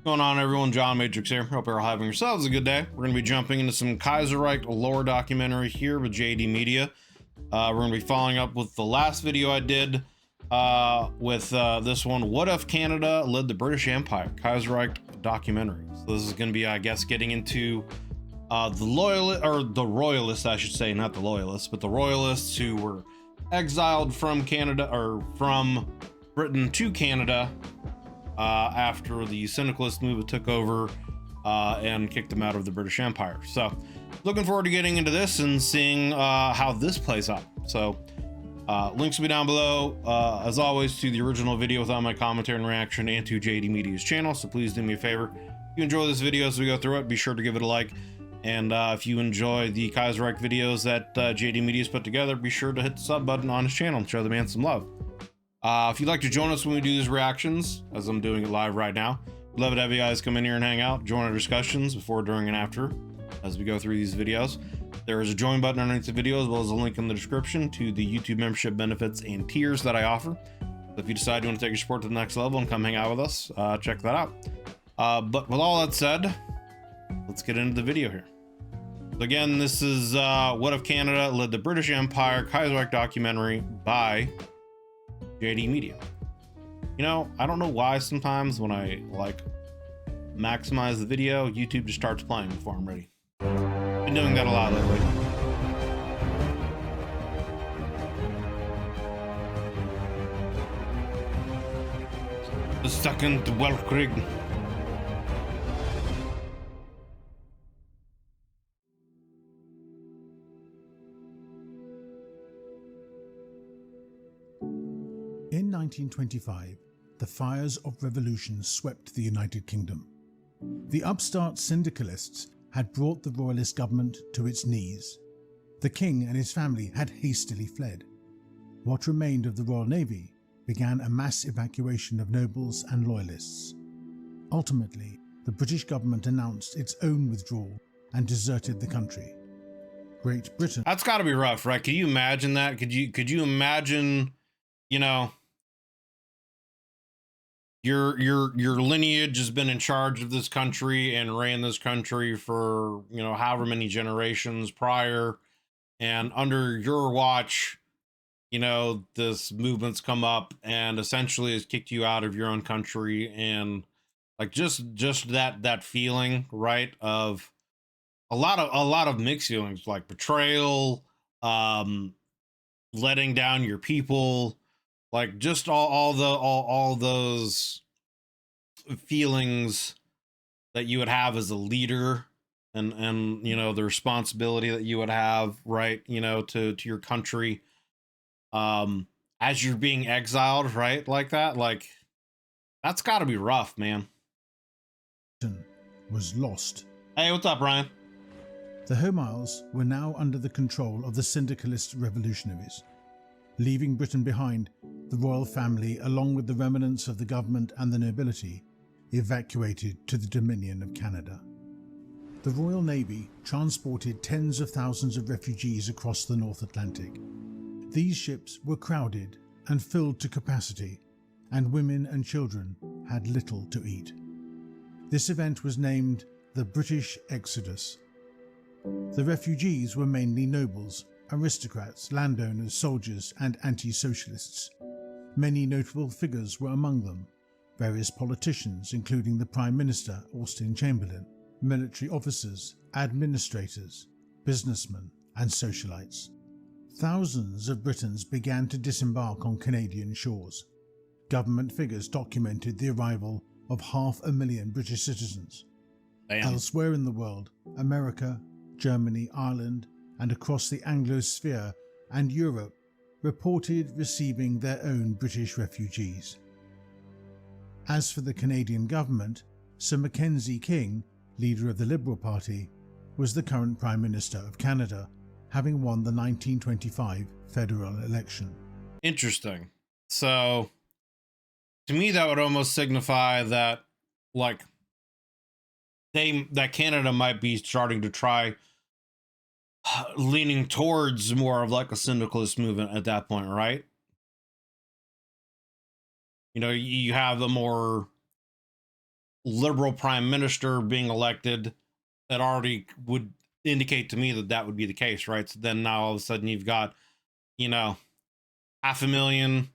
Going on, everyone? John Matrix here. Hope you're all having yourselves a good day. We're going to be jumping into some Kaiserreich lore documentary here with JD Media. We're going to be following up with the last video I did with this one, What If Canada Led the British Empire? Kaiserreich documentary. So this is going to be, I guess, getting into the royalists, I should say, not the loyalists, but the royalists who were exiled from Canada, or from Britain to Canada, after the syndicalist movement took over and kicked them out of the British Empire. So looking forward to getting into this and seeing how this plays out. So links will be down below, as always, to the original video without my commentary and reaction, and to JD Media's channel. So please do me a favor, if you enjoy this video as we go through it, be sure to give it a like. And if you enjoy the Kaiserreich videos that JD Media's put together, be sure to hit the sub button on his channel and show the man some love. If you'd like to join us when we do these reactions, as I'm doing it live right now, we'd love to have you guys come in here and hang out, join our discussions before, during, and after as we go through these videos. There is a join button underneath the video, as well as a link in the description to the YouTube membership benefits and tiers that I offer. So if you decide you want to take your support to the next level and come hang out with us, check that out. But with all that said, let's get into the video here. So again, this is What If Canada Led the British Empire, Kaiserreich documentary by JD Media. You know, I don't know why sometimes when I like maximize the video, YouTube just starts playing before I'm ready. Been doing that a lot lately. The second Weltkrieg. In 1925, the fires of revolution swept the United Kingdom. The upstart syndicalists had brought the royalist government to its knees. The king and his family had hastily fled. What remained of the Royal Navy began a mass evacuation of nobles and loyalists. Ultimately, the British government announced its own withdrawal and deserted the country. Great Britain... That's got to be rough, right? Could you imagine that? Could you imagine, you know, your lineage has been in charge of this country and ran this country for, you know, however many generations prior, and under your watch, you know, this movement's come up and essentially has kicked you out of your own country. And like just that feeling, right, of a lot of mixed feelings, like betrayal, letting down your people, like just all those feelings that you would have as a leader, and you know, the responsibility that you would have, right, you know, to your country, as you're being exiled, right, like that. Like, that's got to be rough, man. Was lost. Hey, what's up, Ryan? The Home Isles were now under the control of the syndicalist revolutionaries. Leaving Britain behind, the royal family, along with the remnants of the government and the nobility, evacuated to the Dominion of Canada. The Royal Navy transported tens of thousands of refugees across the North Atlantic. These ships were crowded and filled to capacity, and women and children had little to eat. This event was named the British Exodus. The refugees were mainly nobles, aristocrats, landowners, soldiers, and anti-socialists. Many notable figures were among them: various politicians, including the Prime Minister, Austen Chamberlain, military officers, administrators, businessmen, and socialites. Thousands of Britons began to disembark on Canadian shores. Government figures documented the arrival of 500,000 British citizens. Damn. Elsewhere in the world, America, Germany, Ireland, and across the Anglosphere and Europe, reported receiving their own British refugees. As for the Canadian government, Sir Mackenzie King, leader of the Liberal Party, was the current Prime Minister of Canada, having won the 1925 federal election. Interesting. So, to me, that would almost signify that, like, that Canada might be starting to try leaning towards more of like a syndicalist movement at that point, right? You know, you have the more liberal prime minister being elected, that already would indicate to me that that would be the case, right? So then now all of a sudden you've got, you know, 500,000,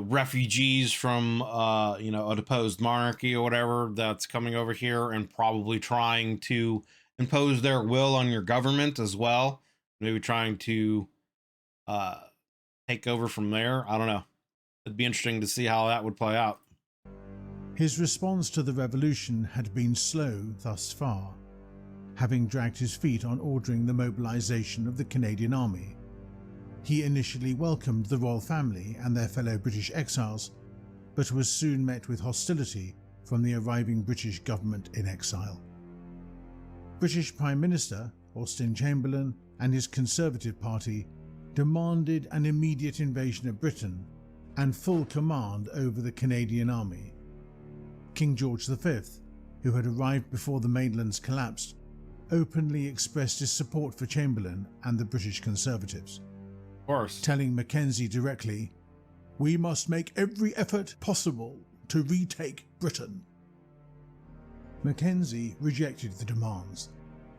refugees from, a deposed monarchy or whatever that's coming over here and probably trying to impose their will on your government as well. Maybe trying to uh, take over from there. I don't know. It'd be interesting to see how that would play out. His response to the revolution had been slow thus far, having dragged his feet on ordering the mobilization of the Canadian Army. He initially welcomed the royal family and their fellow British exiles, but was soon met with hostility from the arriving British government in exile. British Prime Minister Austen Chamberlain and his Conservative Party demanded an immediate invasion of Britain and full command over the Canadian Army. King George V, who had arrived before the mainlands collapsed, openly expressed his support for Chamberlain and the British Conservatives. Of course. Telling Mackenzie directly, "We must make every effort possible to retake Britain." Mackenzie rejected the demands.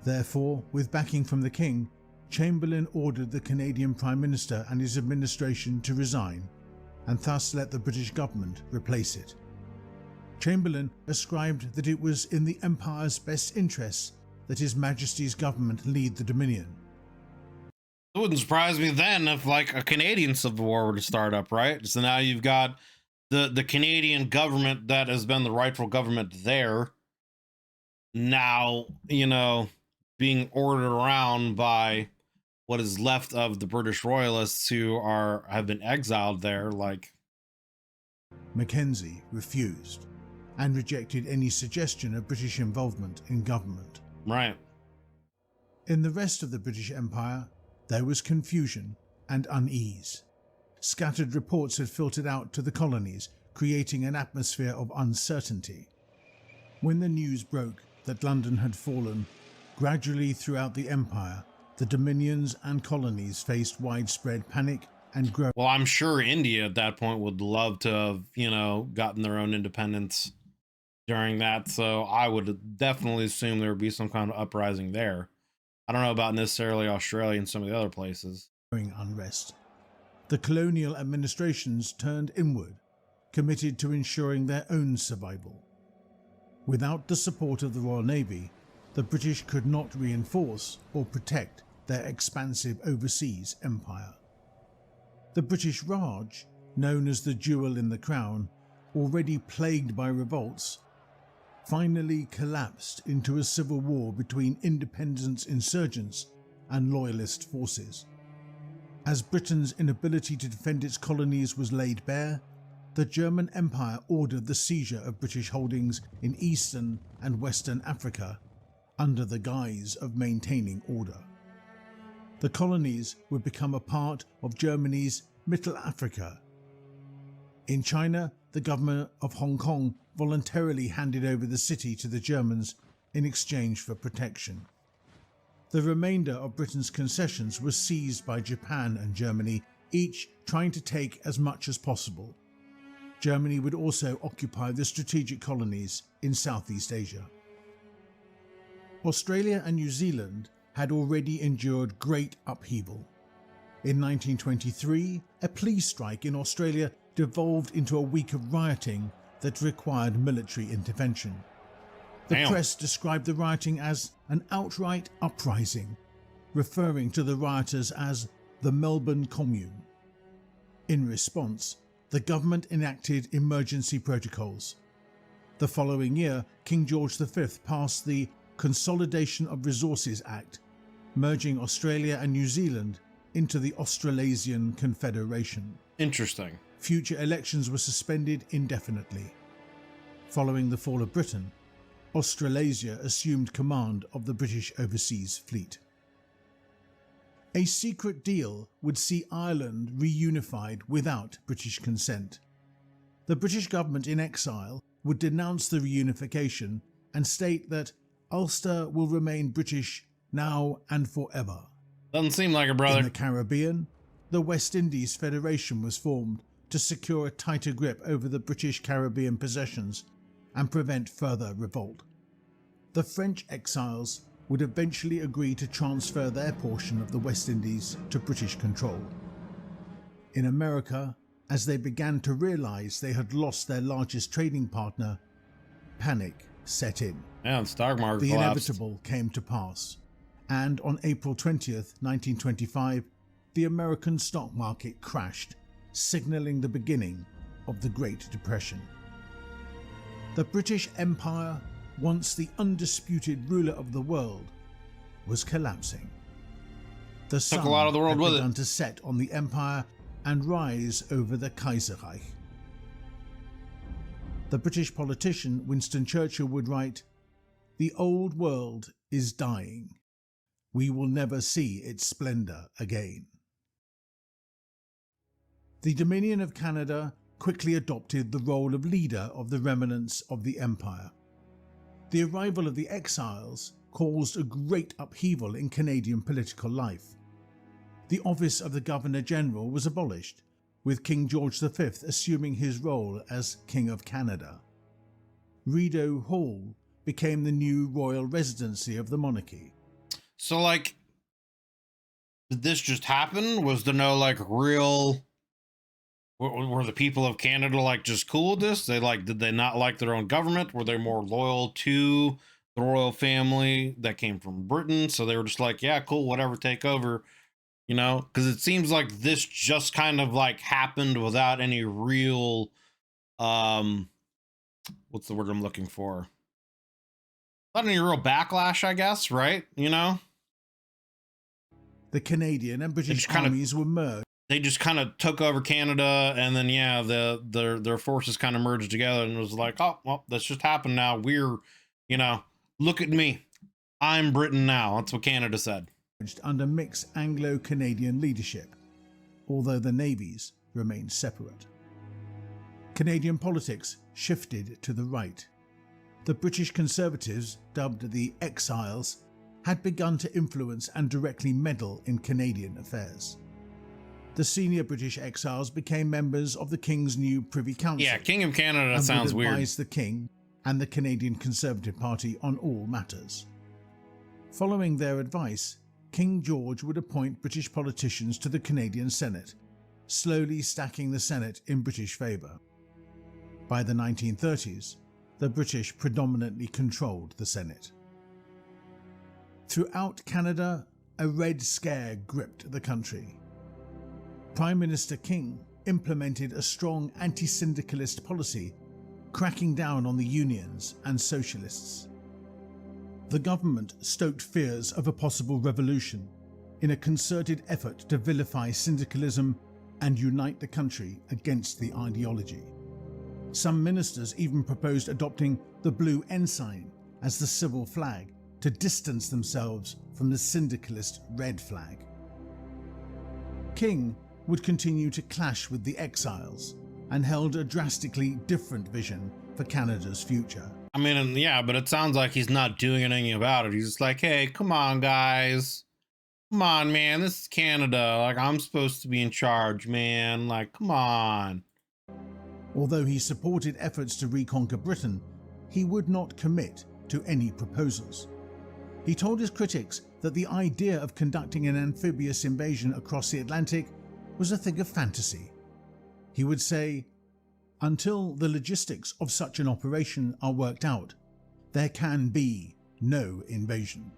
Therefore, with backing from the King, Chamberlain ordered the Canadian Prime Minister and his administration to resign, and thus let the British government replace it. Chamberlain ascribed that it was in the Empire's best interests that His Majesty's government lead the Dominion. It wouldn't surprise me then if like a Canadian civil war were to start up, right? So now you've got the Canadian government that has been the rightful government there, now, being ordered around by what is left of the British royalists who have been exiled there. Like, Mackenzie refused and rejected any suggestion of British involvement in government. right. In the rest of the British Empire, there was confusion and unease. Scattered reports had filtered out to the colonies, creating an atmosphere of uncertainty. When the news broke that London had fallen, gradually throughout the empire, the dominions and colonies faced widespread panic and growth. Well, I'm sure India at that point would love to have, gotten their own independence during that. So I would definitely assume there would be some kind of uprising there. I don't know about necessarily Australia and some of the other places. Unrest. The colonial administrations turned inward, committed to ensuring their own survival. Without the support of the Royal Navy, the British could not reinforce or protect their expansive overseas empire. The British Raj, known as the Jewel in the Crown, already plagued by revolts, finally collapsed into a civil war between independence insurgents and loyalist forces. As Britain's inability to defend its colonies was laid bare, the German Empire ordered the seizure of British holdings in Eastern and Western Africa under the guise of maintaining order. The colonies would become a part of Germany's Middle Africa. In China, the government of Hong Kong voluntarily handed over the city to the Germans in exchange for protection. The remainder of Britain's concessions was seized by Japan and Germany, each trying to take as much as possible. Germany would also occupy the strategic colonies in Southeast Asia. Australia and New Zealand had already endured great upheaval. In 1923, a police strike in Australia devolved into a week of rioting that required military intervention. The press described the rioting as an outright uprising, referring to the rioters as the Melbourne Commune. In response, the government enacted emergency protocols. The following year, King George V passed the Consolidation of Resources Act, merging Australia and New Zealand into the Australasian Confederation. Interesting. Future elections were suspended indefinitely. Following the fall of Britain, Australasia assumed command of the British Overseas Fleet. A secret deal would see Ireland reunified without British consent. The British government in exile would denounce the reunification and state that Ulster will remain British now and forever. Doesn't seem like it, brother. In the Caribbean, the West Indies Federation was formed to secure a tighter grip over the British Caribbean possessions and prevent further revolt. The French exiles would eventually agree to transfer their portion of the West Indies to British control. In America, as they began to realize they had lost their largest trading partner, panic set in. Yeah, the stock market The collapsed. inevitable came to pass, and on April 20th, 1925, the American stock market crashed, signaling the beginning of the Great Depression. The British Empire, once the undisputed ruler of the world, was collapsing. The sun a lot of the world had with it. begun to set on the empire and rise over the Kaiserreich. The British politician Winston Churchill would write, "The old world is dying. We will never see its splendour again." The Dominion of Canada quickly adopted the role of leader of the remnants of the empire. The arrival of the exiles caused a great upheaval in Canadian political life. The office of the Governor-General was abolished, with King George V assuming his role as King of Canada. Rideau Hall became the new royal residency of the monarchy. So, like, did this just happen? Was there no, like, real... Were the people of Canada, like, just cool with this? Did they not like their own government? Were they more loyal to the royal family that came from Britain? So they were just like, yeah, cool, whatever, take over. You know, because it seems like this just kind of like happened without any real, what's the word I'm looking for? Not any real backlash, I guess, right? You know? The Canadian and British armies were merged. They just kind of took over Canada, and then, yeah, their forces kind of merged together, and it was like, oh, well, that's just happened now. We're, you know, look at me. I'm Britain now. That's what Canada said. Under mixed Anglo-Canadian leadership, although the navies remained separate. Canadian politics shifted to the right. The British Conservatives, dubbed the Exiles, had begun to influence and directly meddle in Canadian affairs. The senior British exiles became members of the King's new Privy Council. Yeah, King of Canada and sounds would weird. advise the King and the Canadian Conservative Party on all matters. Following their advice, King George would appoint British politicians to the Canadian Senate, slowly stacking the Senate in British favour. By the 1930s, the British predominantly controlled the Senate. Throughout Canada, a Red Scare gripped the country. Prime Minister King implemented a strong anti-syndicalist policy, cracking down on the unions and socialists. The government stoked fears of a possible revolution in a concerted effort to vilify syndicalism and unite the country against the ideology. Some ministers even proposed adopting the blue ensign as the civil flag to distance themselves from the syndicalist red flag. King would continue to clash with the exiles and held a drastically different vision for Canada's future. I mean, yeah, but it sounds like he's not doing anything about it. He's just like, hey, come on, guys. Come on, man. This is Canada. Like, I'm supposed to be in charge, man. Like, come on. Although he supported efforts to reconquer Britain, he would not commit to any proposals. He told his critics that the idea of conducting an amphibious invasion across the Atlantic was a thing of fantasy. He would say, "Until the logistics of such an operation are worked out, there can be no invasion."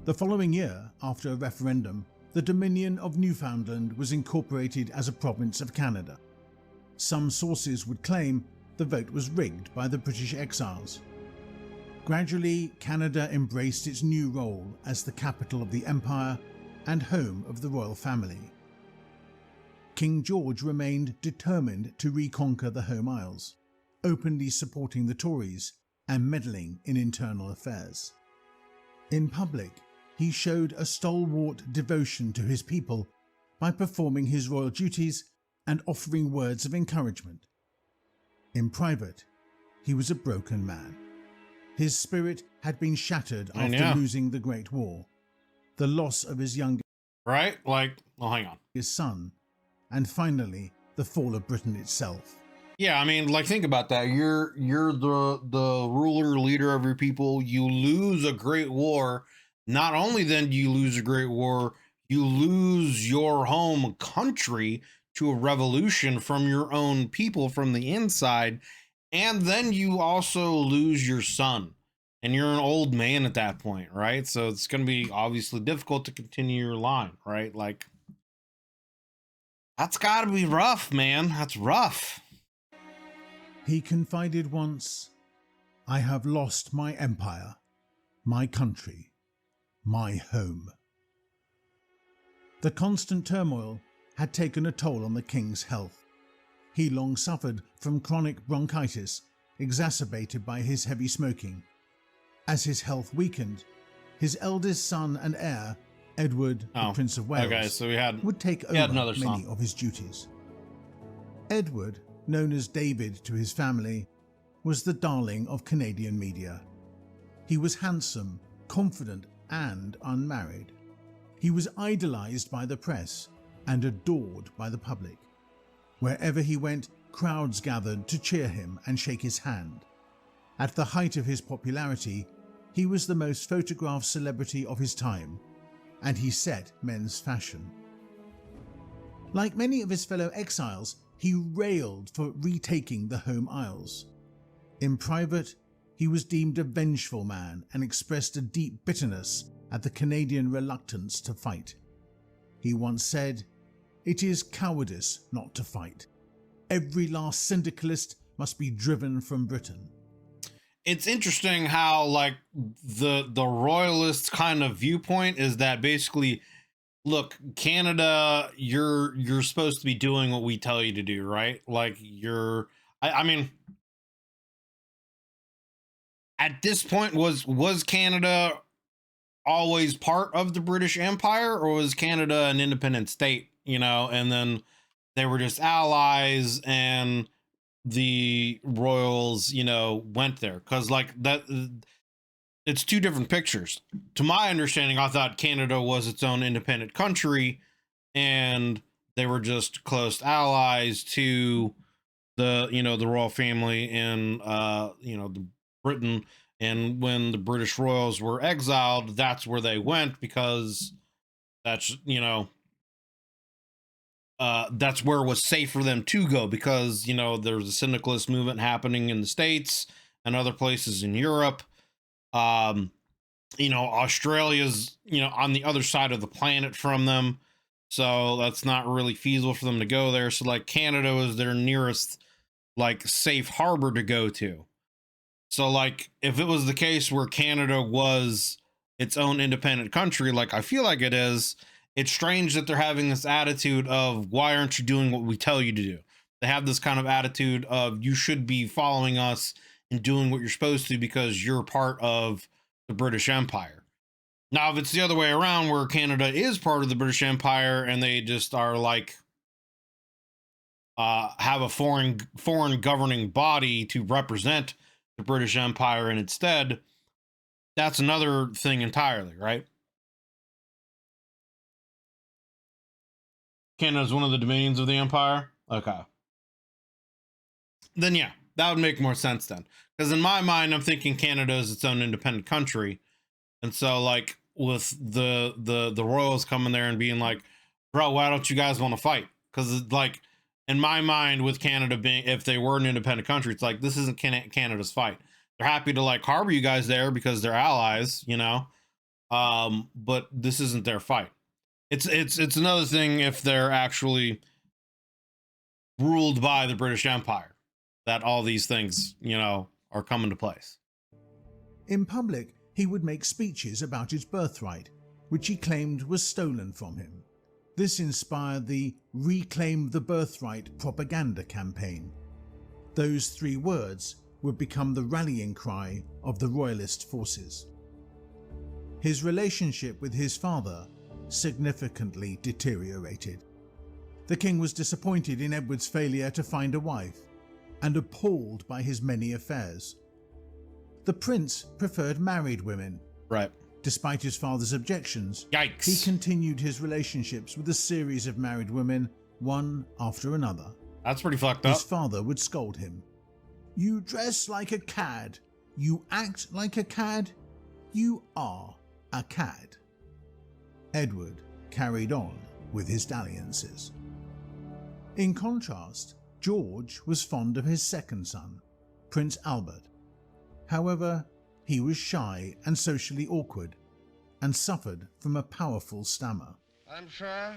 The following year, after a referendum, the Dominion of Newfoundland was incorporated as a province of Canada. Some sources would claim the vote was rigged by the British exiles. Gradually, Canada embraced its new role as the capital of the empire and home of the royal family. King George remained determined to reconquer the Home Isles, openly supporting the Tories and meddling in internal affairs. In public, he showed a stalwart devotion to his people by performing his royal duties and offering words of encouragement. In private, he was a broken man. His spirit had been shattered after losing the Great War, the loss of his youngest Right? Like, well, hang on. son, and finally the fall of Britain itself. Yeah, I mean, like, think about that. You're the ruler, leader of your people. You lose a great war. Not only then do you lose a great war, you lose your home country to a revolution from your own people from the inside, and then you also lose your son. And you're an old man at that point, right? So it's going to be obviously difficult to continue your line, right? Like, that's got to be rough, man. That's rough. He confided once, "I have lost my empire, my country, my home." The constant turmoil had taken a toll on the king's health. He long suffered from chronic bronchitis, exacerbated by his heavy smoking. As his health weakened, his eldest son and heir, Edward, the Prince of Wales, okay, so would take over many of his duties. Edward, known as David to his family, was the darling of Canadian media. He was handsome, confident, and unmarried. He was idolized by the press and adored by the public. Wherever he went, crowds gathered to cheer him and shake his hand. At the height of his popularity, he was the most photographed celebrity of his time, and he set men's fashion. Like many of his fellow exiles, he railed for retaking the home isles. In private, he was deemed a vengeful man and expressed a deep bitterness at the Canadian reluctance to fight. He once said, "It is cowardice not to fight. Every last syndicalist must be driven from Britain." It's interesting how, like, the royalist kind of viewpoint is that basically, look, Canada, you're supposed to be doing what we tell you to do, right? Like, I mean, at this point, was Canada always part of the British Empire, or was Canada an independent state, you know, and then they were just allies and the royals, you know, went there? Because, like, that, it's two different pictures. To my understanding, I thought Canada was its own independent country and they were just close allies to the, you know, the royal family in you know, the Britain. And when the British royals were exiled, that's where they went, because that's, you know, that's where it was safe for them to go, because, you know, there's a syndicalist movement happening in the States and other places in Europe. You know, Australia's, you know, on the other side of the planet from them, so that's not really feasible for them to go there. So, like, Canada was their nearest, like, safe harbor to go to. So, like, if it was the case where Canada was its own independent country, like I feel like it is, it's strange that they're having this attitude of, why aren't you doing what we tell you to do? They have this kind of attitude of, you should be following us and doing what you're supposed to because you're part of the British Empire. Now, if it's the other way around, where Canada is part of the British Empire and they just are like, have a foreign governing body to represent the British Empire, and instead, that's another thing entirely, right? Canada is one of the dominions of the empire. Okay. Then yeah, that would make more sense then. Because in my mind, I'm thinking Canada is its own independent country. And so, like, with the royals coming there and being like, bro, why don't you guys want to fight? Because, like, in my mind, with Canada being, if they were an independent country, it's like, this isn't Canada's fight. They're happy to, like, harbor you guys there because they're allies, you know. But this isn't their fight. It's another thing if they're actually ruled by the British Empire, that all these things, you know, are coming to place. In public, he would make speeches about his birthright, which he claimed was stolen from him. This inspired the Reclaim the Birthright propaganda campaign. Those 3 words would become the rallying cry of the royalist forces. His relationship with his father significantly deteriorated. The king was disappointed in Edward's failure to find a wife and appalled by his many affairs. The prince preferred married women. Right. Despite his father's objections, Yikes. he continued his relationships with a series of married women, one after another. That's pretty fucked His up. father would scold him. You dress like a cad. You act like a cad. You are a cad. Edward carried on with his dalliances. In contrast, George was fond of his second son, Prince Albert. However, he was shy and socially awkward and suffered from a powerful stammer. I'm sure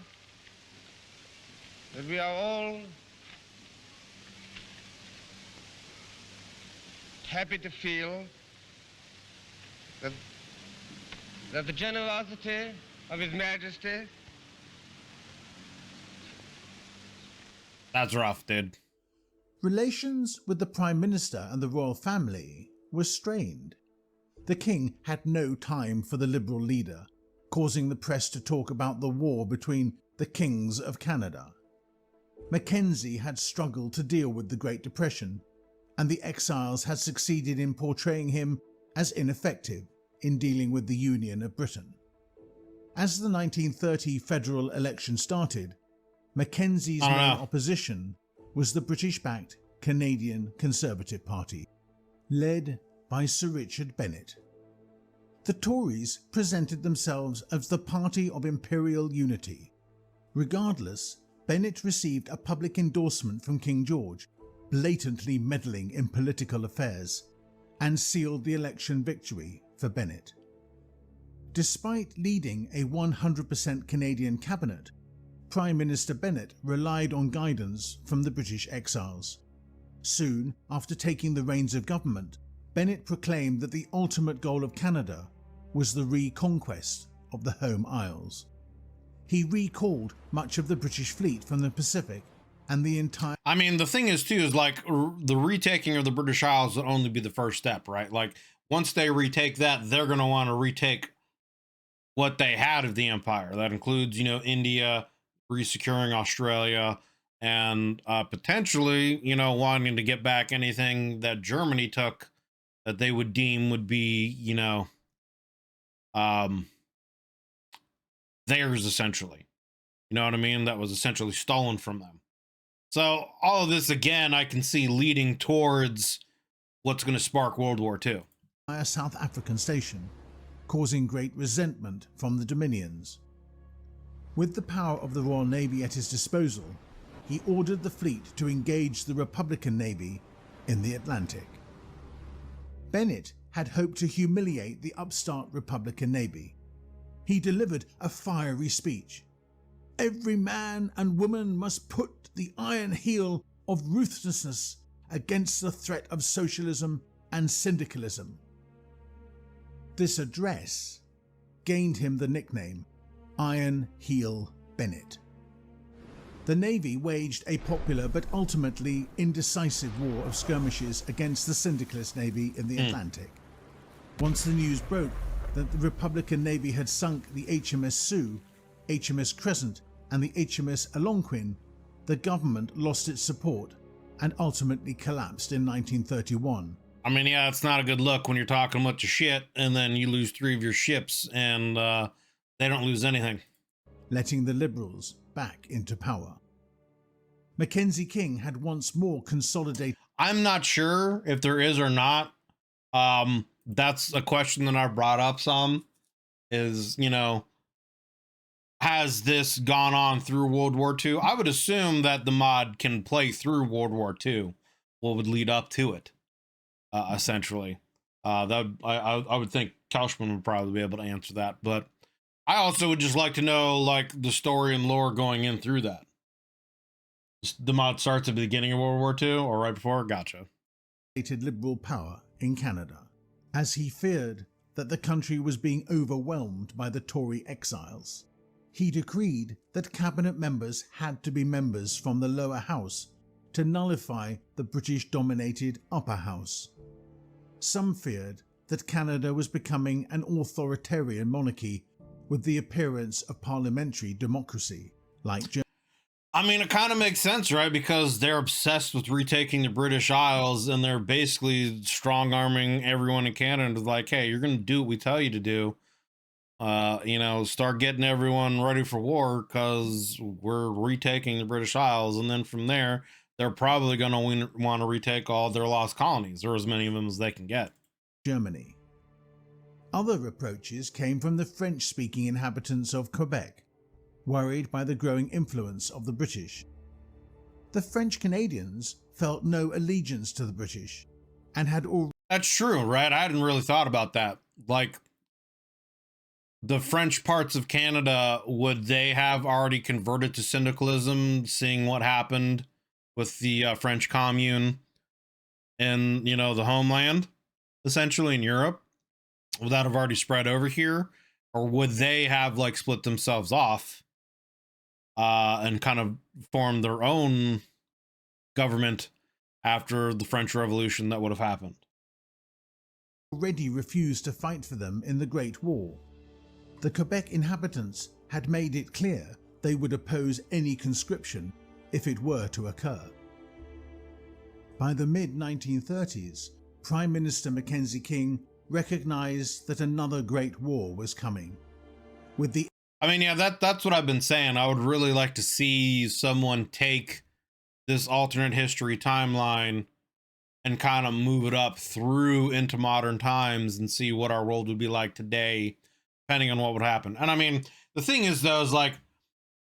that we are all happy to feel that the generosity of His Majesty That's rough, dude. Relations with the Prime Minister and the royal family were strained. The king had no time for the Liberal leader, causing the press to talk about the war between the kings of Canada. Mackenzie had struggled to deal with the Great Depression, and the exiles had succeeded in portraying him as ineffective in dealing with the Union of Britain. As the 1930 federal election started, Mackenzie's main opposition was the British-backed Canadian Conservative Party, led by Sir Richard Bennett. The Tories presented themselves as the party of imperial unity. Regardless, Bennett received a public endorsement from King George, blatantly meddling in political affairs, and sealed the election victory for Bennett. Despite leading a 100% Canadian cabinet, Prime Minister Bennett relied on guidance from the British exiles. Soon after taking the reins of government, Bennett proclaimed that the ultimate goal of Canada was the reconquest of the Home Isles. He recalled much of the British fleet from the Pacific and the entire... I mean, the thing is, too, is like the retaking of the British Isles would only be the first step, right? Like, once they retake that, they're going to want to retake what they had of the empire. That includes, you know, India, resecuring Australia, and potentially, you know, wanting to get back anything that Germany took that they would deem would be, you know, theirs, essentially. You know what I mean? That was essentially stolen from them. So all of this, again, I can see leading towards what's going to spark World War II. A South African station, causing great resentment from the Dominions. With the power of the Royal Navy at his disposal, he ordered the fleet to engage the Republican Navy in the Atlantic. Bennett had hoped to humiliate the upstart Republican Navy. He delivered a fiery speech. Every man and woman must put the iron heel of ruthlessness against the threat of socialism and syndicalism. This address gained him the nickname Iron Heel Bennett. The Navy waged a popular but ultimately indecisive war of skirmishes against the syndicalist Navy in the Atlantic. Once the news broke that the Republican Navy had sunk the HMS Sioux, HMS Crescent, and the HMS Algonquin, the government lost its support and ultimately collapsed in 1931. I mean, yeah, it's not a good look when you're talking a bunch of shit and then you lose 3 of your ships and they don't lose anything. Letting the Liberals back into power. Mackenzie King had once more consolidated... I'm not sure if there is or not. That's a question that I've brought up some, is, you know, has this gone on through World War II? I would assume that the mod can play through World War II, what would lead up to it, essentially. I would think Kaushman would probably be able to answer that, but I also would just like to know, like, the story and lore going in through that. The mod starts at the beginning of World War II or right before? Gotcha. Liberal power in Canada, as he feared that the country was being overwhelmed by the Tory exiles. He decreed that cabinet members had to be members from the lower house to nullify the British-dominated upper house. Some feared that Canada was becoming an authoritarian monarchy with the appearance of parliamentary democracy, like Germany. I mean, it kind of makes sense, right? Because they're obsessed with retaking the British Isles and they're basically strong-arming everyone in Canada. Like, hey, you're going to do what we tell you to do. You know, start getting everyone ready for war because we're retaking the British Isles. And then from there, they're probably going to want to retake all their lost colonies, or as many of them as they can get. Germany. Other approaches came from the French-speaking inhabitants of Quebec, worried by the growing influence of the British. The French Canadians felt no allegiance to the British and had already... That's true, right? I hadn't really thought about that. Like, the French parts of Canada, would they have already converted to syndicalism, seeing what happened with the French Commune in, you know, the homeland, essentially in Europe? Would that have already spread over here? Or would they have, like, split themselves off and kind of formed their own government after the French Revolution that would have happened? already refused to fight for them in the Great War. The Quebec inhabitants had made it clear they would oppose any conscription if it were to occur. By the mid-1930s, Prime Minister Mackenzie King recognized that another Great War was coming. With the... I mean, yeah, that's what I've been saying. I would really like to see someone take this alternate history timeline and kind of move it up through into modern times and see what our world would be like today, depending on what would happen. And I mean, the thing is, though, is like,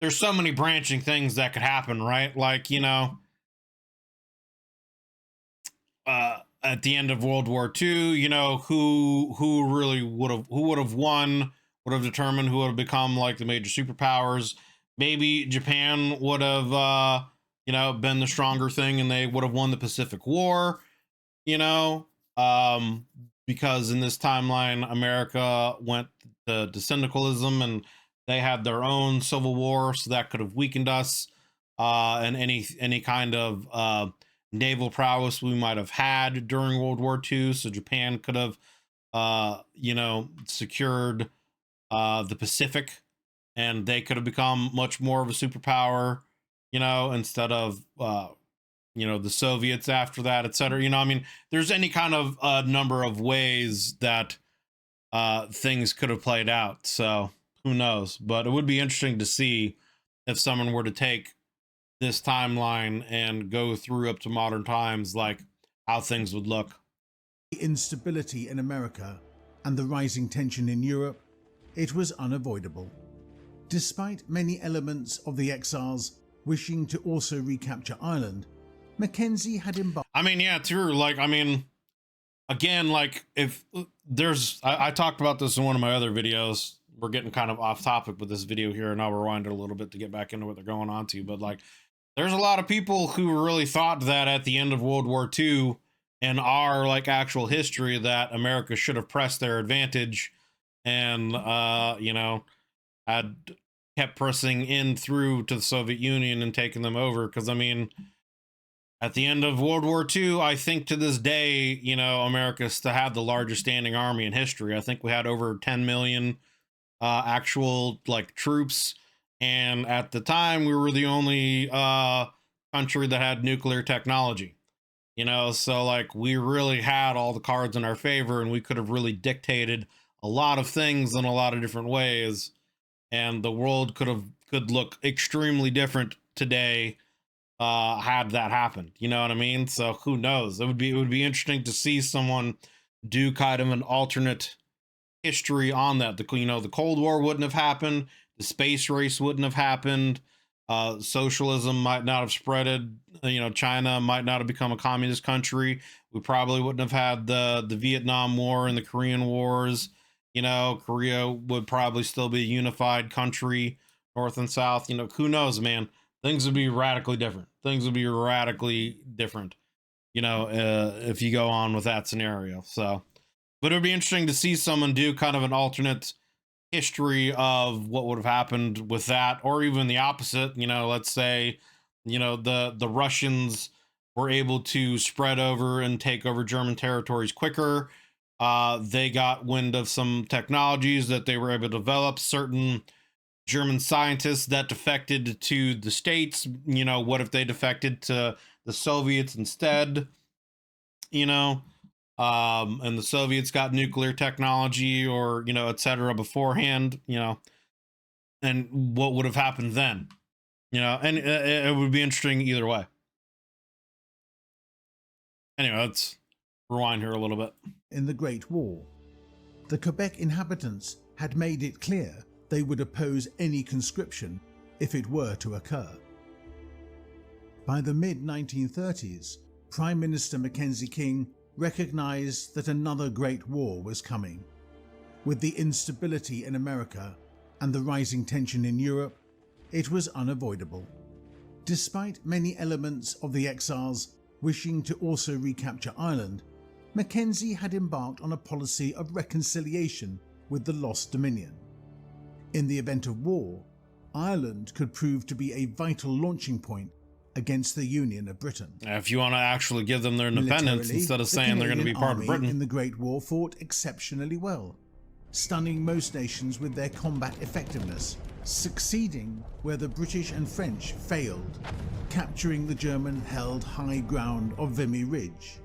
there's so many branching things that could happen, right? Like, you know, at the end of World War II, you know, who really would have won, would have determined who would have become like the major superpowers. Maybe Japan would have, you know, been the stronger thing and they would have won the Pacific War, you know, because in this timeline, America went to syndicalism and they had their own civil war, so that could have weakened us, and any kind of naval prowess we might have had during World War II. So Japan could have, you know, secured the Pacific, and they could have become much more of a superpower, you know, instead of, you know, the Soviets after that, etc. You know, I mean, there's any kind of number of ways that things could have played out. So who knows? But it would be interesting to see if someone were to take this timeline and go through up to modern times, like how things would look. The instability in America and the rising tension in Europe, it was unavoidable. Despite many elements of the exiles wishing to also recapture Ireland, Mackenzie had embarked... I mean, yeah, true. Like, I mean, again, like, if there's... I talked about this in one of my other videos. We're getting kind of off topic with this video here, and I'll rewind it a little bit to get back into what they're going on to. But, like, there's a lot of people who really thought that at the end of World War II and our, like, actual history that America should have pressed their advantage and, you know, had kept pressing in through to the Soviet Union and taking them over. Because, I mean, at the end of World War II, I think to this day, you know, America still had the largest standing army in history. I think we had over 10 million actual, like, troops. And at the time, we were the only country that had nuclear technology, you know, so like we really had all the cards in our favor and we could have really dictated a lot of things in a lot of different ways. And the world could look extremely different today had that happened. You know what I mean? So who knows? It would be interesting to see someone do kind of an alternate history on that. You know, the Cold War wouldn't have happened. The space race wouldn't have happened. Socialism might not have spreaded. You know, China might not have become a communist country. We probably wouldn't have had the Vietnam War and the Korean Wars. You know, Korea would probably still be a unified country, North and South. You know, who knows, man? Things would be radically different. Things would be radically different, you know, if you go on with that scenario. So, but it would be interesting to see someone do kind of an alternate history of what would have happened with that, or even the opposite. You know, let's say, you know, the Russians were able to spread over and take over German territories quicker. They got wind of some technologies that they were able to develop. Certain German scientists that defected to the States, you know, what if they defected to the Soviets instead, you know? And the Soviets got nuclear technology, or, you know, etc. beforehand, you know, and what would have happened then, you know, and it would be interesting either way. Anyway, let's rewind here a little bit. In the Great War, the Quebec inhabitants had made it clear they would oppose any conscription if it were to occur. By the mid-1930s, Prime Minister Mackenzie King recognized that another Great War was coming. With the instability in America and the rising tension in Europe, it was unavoidable. Despite many elements of the exiles wishing to also recapture Ireland, Mackenzie had embarked on a policy of reconciliation with the lost Dominion. In the event of war, Ireland could prove to be a vital launching point against the Union of Britain. If you want to actually give them their independence instead of saying they're going to be part of Britain. In the Great War fought exceptionally well, stunning most nations with their combat effectiveness, succeeding where the British and French failed, capturing the German-held high ground of Vimy Ridge.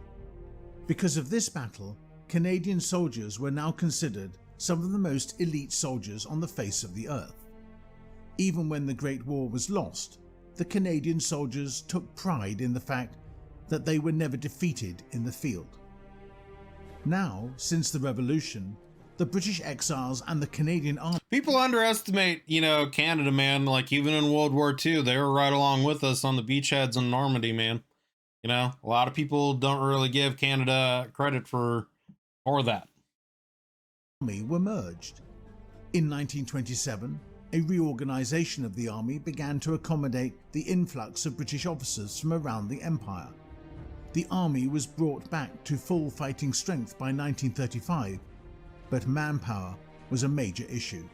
Because of this battle, Canadian soldiers were now considered some of the most elite soldiers on the face of the earth. Even when the Great War was lost, the Canadian soldiers took pride in the fact that they were never defeated in the field. Now, since the Revolution, the British exiles and the Canadian army... People underestimate, Canada, man. Like, even in World War II, they were right along with us on the beachheads in Normandy, man. A lot of people don't really give Canada credit for that. Were merged. In 1927, a reorganization of the army began to accommodate the influx of British officers from around the Empire. The army was brought back to full fighting strength by 1935, but manpower was a major issue.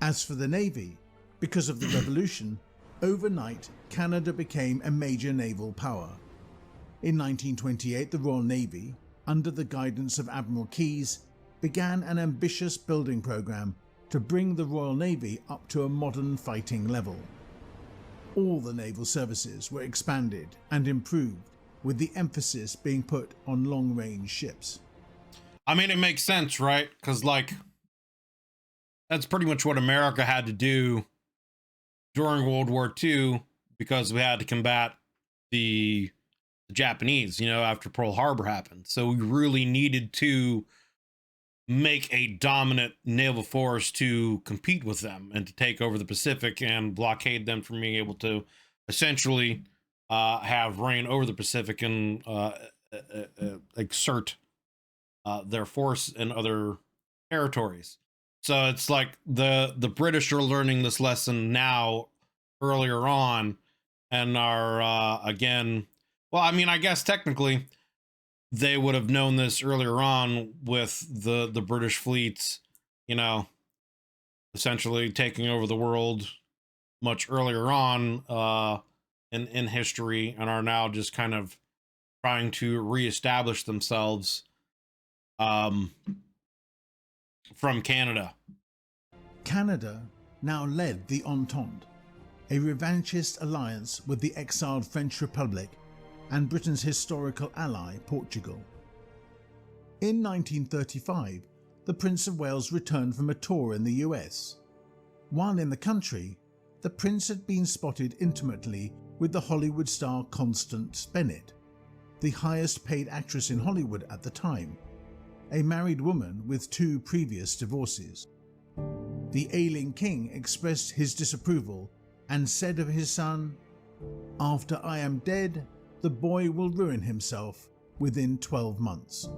As for the Navy, because of the Revolution, overnight Canada became a major naval power. In 1928, the Royal Navy, under the guidance of Admiral Keyes, began an ambitious building program to bring the Royal Navy up to a modern fighting level. All the naval services were expanded and improved, with the emphasis being put on long-range ships. I mean, it makes sense, right? Because, that's pretty much what America had to do during World War II, because we had to combat the Japanese, after Pearl Harbor happened. So we really needed to make a dominant naval force to compete with them and to take over the Pacific and blockade them from being able to essentially have reign over the Pacific and exert their force in other territories. So it's like the British are learning this lesson now earlier on and are again, well, I mean, I guess technically they would have known this earlier on with the British fleets, essentially taking over the world much earlier on in history, and are now just kind of trying to reestablish themselves from Canada. Canada now led the Entente, a revanchist alliance with the exiled French Republic and Britain's historical ally, Portugal. In 1935, the Prince of Wales returned from a tour in the US. While in the country, the Prince had been spotted intimately with the Hollywood star Constance Bennett, the highest paid actress in Hollywood at the time, a married woman with 2 previous divorces. The ailing king expressed his disapproval and said of his son, "After I am dead, the boy will ruin himself within 12 months.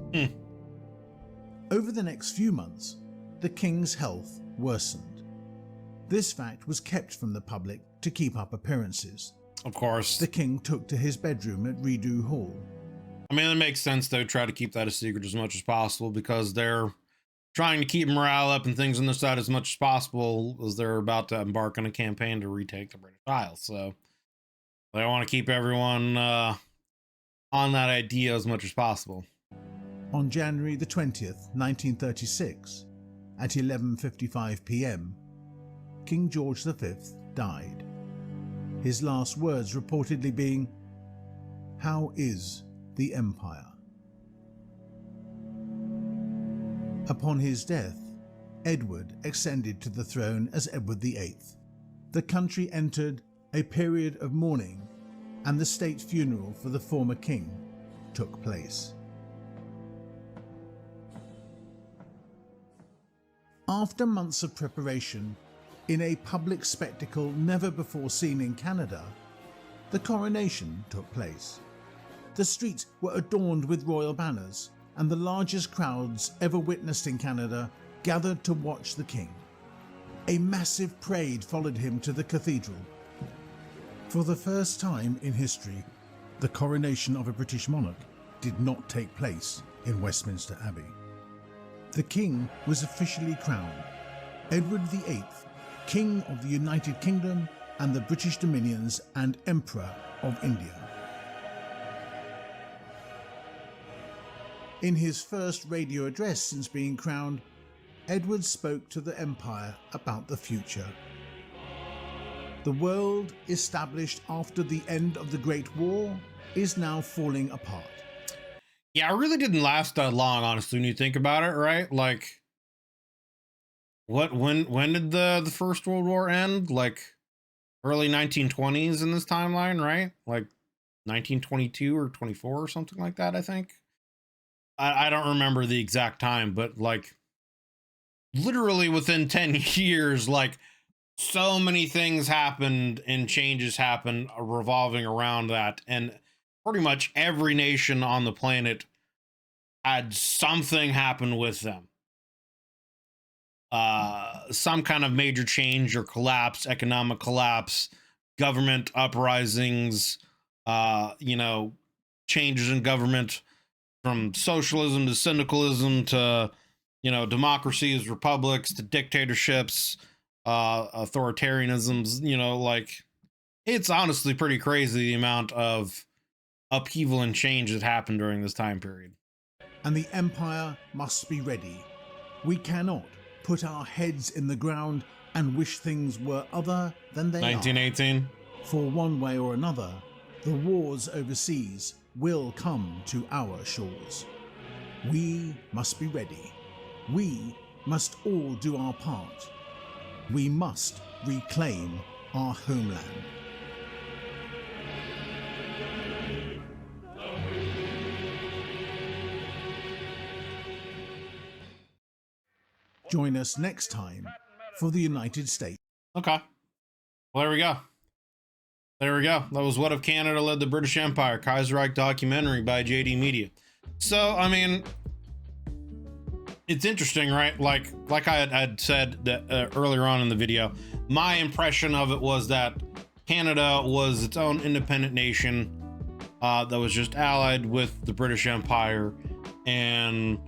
Over the next few months, the king's health worsened. This fact was kept from the public to keep up appearances. Of course. The king took to his bedroom at Rideau Hall. I mean, it makes sense, though, try to keep that a secret as much as possible, because they're trying to keep morale up and things on the side as much as possible, as they're about to embark on a campaign to retake the British Isles. So they want to keep everyone on that idea as much as possible. On January the 20th, 1936, at 11:55 p.m., King George V died. His last words reportedly being, "How is the Empire?" Upon his death, Edward ascended to the throne as Edward VIII. The country entered a period of mourning and the state funeral for the former king, took place. After months of preparation, in a public spectacle never before seen in Canada, the coronation took place. The streets were adorned with royal banners, and the largest crowds ever witnessed in Canada gathered to watch the king. A massive parade followed him to the cathedral. For the first time in history, the coronation of a British monarch did not take place in Westminster Abbey. The king was officially crowned, Edward VIII, King of the United Kingdom and the British Dominions and Emperor of India. In his first radio address since being crowned, Edward spoke to the empire about the future. The world established after the end of the Great War is now falling apart. Yeah, it really didn't last that long, honestly, when you think about it, right? Like, when did the First World War end? Like, early 1920s in this timeline, right? Like 1922 or 24 or something like that, I think. I don't remember the exact time, but like literally within 10 years, like so many things happened and changes happened revolving around that. And pretty much every nation on the planet had something happen with them. Some kind of major change or collapse, economic collapse, government uprisings, changes in government from socialism to syndicalism to, democracies, republics to dictatorships, authoritarianisms, like it's honestly pretty crazy the amount of upheaval and change that happened during this time period. And the empire must be ready. We cannot put our heads in the ground and wish things were other than they 1918. are. For one way or another, the wars overseas will come to our shores. We must be ready. We must all do our part. We must reclaim our homeland. Join us next time for the United States. Okay. Well, there we go. There we go. That was What If Canada Led the British Empire, Kaiserreich documentary by JD Media. So, I mean, it's interesting, right? Like I had said that, earlier on in the video, my impression of it was that Canada was its own independent nation that was just allied with the British Empire, and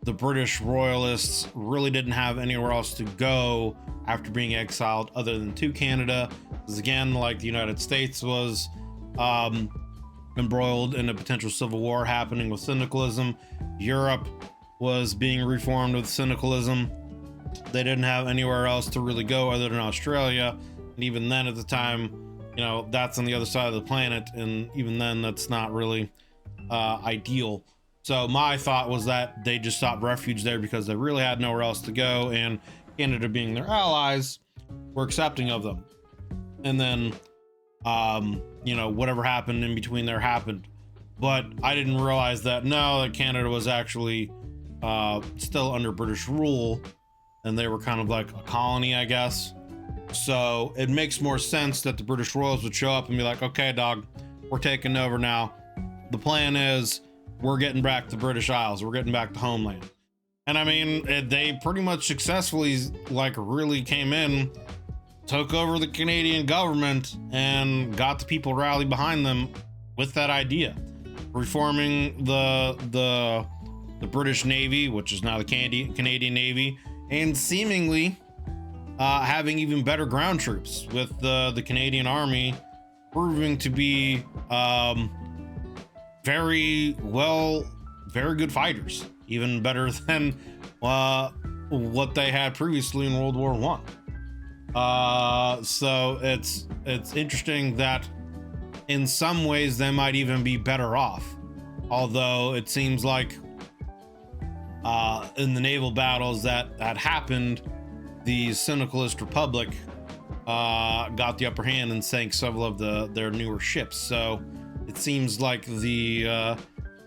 the British royalists really didn't have anywhere else to go after being exiled other than to Canada. Because again, like the United States was embroiled in a potential civil war happening with syndicalism. Europe was being reformed with syndicalism. They didn't have anywhere else to really go other than Australia. And even then at the time, that's on the other side of the planet. And even then that's not really ideal. So my thought was that they just sought refuge there because they really had nowhere else to go, and Canada, being their allies, were accepting of them. And then, whatever happened in between there happened. But I didn't realize that Canada was actually still under British rule, and they were kind of like a colony, I guess. So it makes more sense that the British royals would show up and be like, okay, dog, we're taking over now. The plan is, we're getting back to British Isles. We're getting back to homeland. And I mean, they pretty much successfully, really came in, took over the Canadian government, and got the people rallied behind them with that idea. Reforming the British Navy, which is now the Canadian Navy, and seemingly having even better ground troops, with the Canadian Army proving to be very good fighters, even better than what they had previously in World War I. So it's interesting that in some ways they might even be better off, although it seems like in the naval battles that happened, the syndicalist republic got the upper hand and sank several of their newer ships. So it seems like the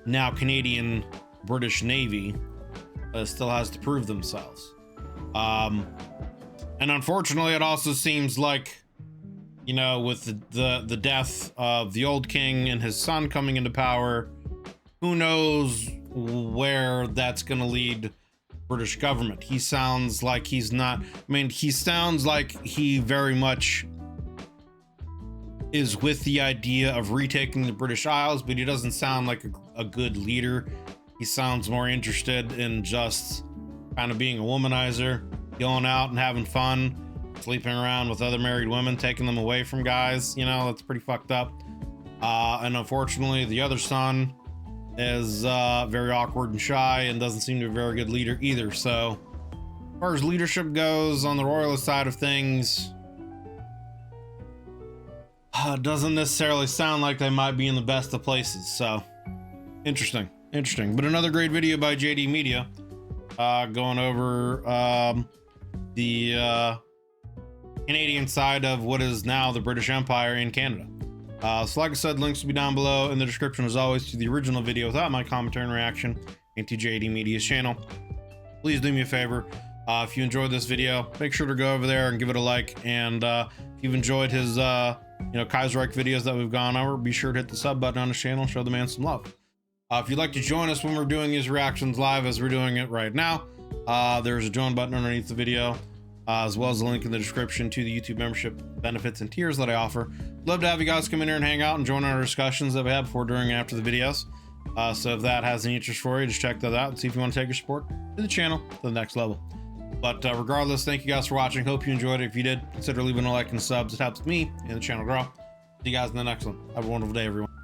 now Canadian British Navy still has to prove themselves. And unfortunately, it also seems like, you know, with the death of the old king and his son coming into power, who knows where that's going to lead British government. He sounds like he's not, I mean, he sounds like he very much is with the idea of retaking the British Isles, but he doesn't sound like a good leader. He sounds more interested in just kind of being a womanizer, going out and having fun, sleeping around with other married women, taking them away from guys. You know, that's pretty fucked up. And unfortunately, the other son is very awkward and shy and doesn't seem to be a very good leader either. So as far as leadership goes on the royalist side of things, doesn't necessarily sound like they might be in the best of places. So interesting. But another great video by JD Media, going over the Canadian side of what is now the British Empire in Canada. So like I said, links will be down below in the description as always to the original video without my commentary and reaction, and to JD Media's channel. Please do me a favor, if you enjoyed this video, make sure to go over there and give it a like. And if you've enjoyed his you know, Kaiserreich videos that we've gone over, be sure to hit the sub button on his channel and show the man some love. If you'd like to join us when we're doing these reactions live as we're doing it right now, there's a join button underneath the video, as well as a link in the description to the YouTube membership benefits and tiers that I offer. Love to have you guys come in here and hang out and join our discussions that we have before, during, and after the videos. So if that has any interest for you, just check that out and see if you want to take your support to the channel to the next level. But regardless, thank you guys for watching. Hope you enjoyed it. If you did, consider leaving a like and subs. It helps me and the channel grow. See you guys in the next one. Have a wonderful day, everyone.